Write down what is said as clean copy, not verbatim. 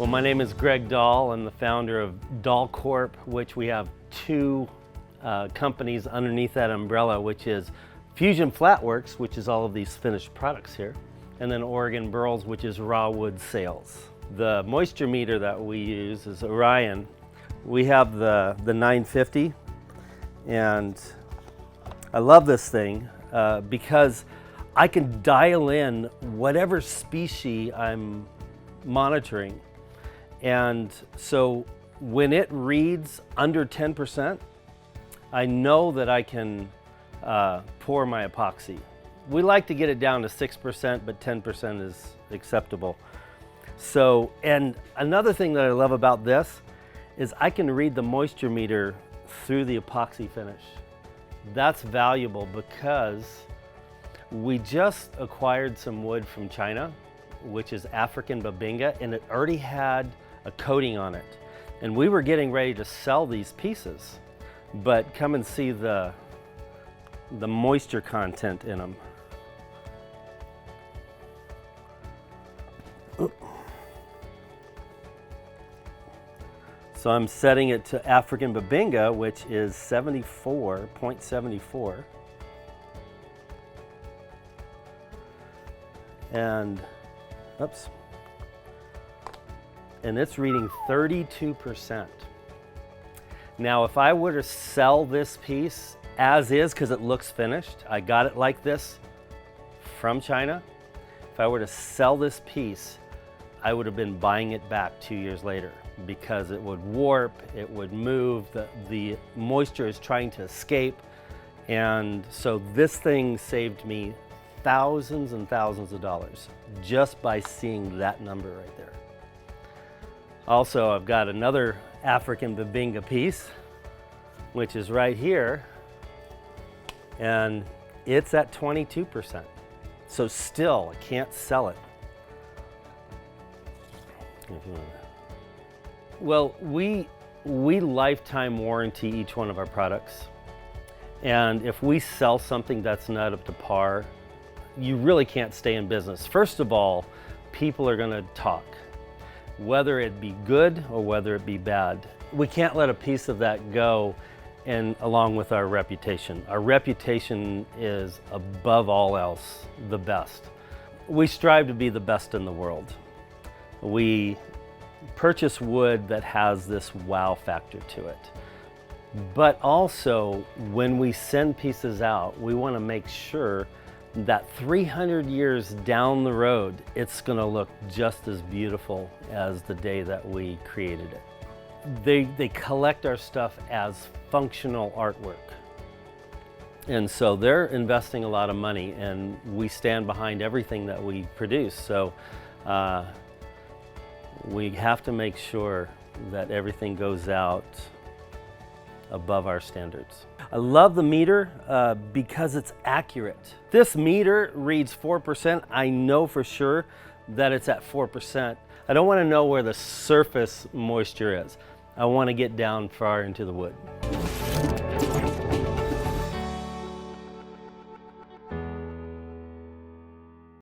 Well, my name is Greg Dahl. I'm the founder of Dahl Corp, which we have two companies underneath that umbrella, which is Fusion Flatworks, which is all of these finished products here, and then Orion Burls, which is raw wood sales. The moisture meter that we use is Orion. We have the 950, and I love this thing because I can dial in whatever species I'm monitoring. And so when it reads under 10%, I know that I can pour my epoxy. We like to get it down to 6%, but 10% is acceptable. So, and another thing that I love about this is I can read the moisture meter through the epoxy finish. That's valuable because we just acquired some wood from China, which is African Babinga, and it already had a coating on it. And we were getting ready to sell these pieces, but come and see the moisture content in them. So I'm setting it to African Babinga, which is 74.74. And, oops. And it's reading 32%. Now, if I were to sell this piece as is, because it looks finished, I got it like this from China. If I were to sell this piece, I would have been buying it back 2 years later because it would warp, it would move, the moisture is trying to escape. And so this thing saved me thousands and thousands of dollars just by seeing that number right there. Also, I've got another African Babinga piece, which is right here, and it's at 22%. So still, I can't sell it. Well, we lifetime warranty each one of our products. And if we sell something that's not up to par, you really can't stay in business. First of all, people are gonna talk, whether it be good or whether it be bad. We can't let a piece of that go, and along with our reputation. Our reputation is above all else the best. We strive to be the best in the world. We purchase wood that has this wow factor to it. But also, when we send pieces out, we want to make sure that 300 years down the road, it's going to look just as beautiful as the day that we created it. They collect our stuff as functional artwork. And so they're investing a lot of money, and we stand behind everything that we produce. So we have to make sure that everything goes out above our standards. I love the meter because it's accurate. This meter reads 4%. I know for sure that it's at 4%. I don't want to know where the surface moisture is. I want to get down far into the wood.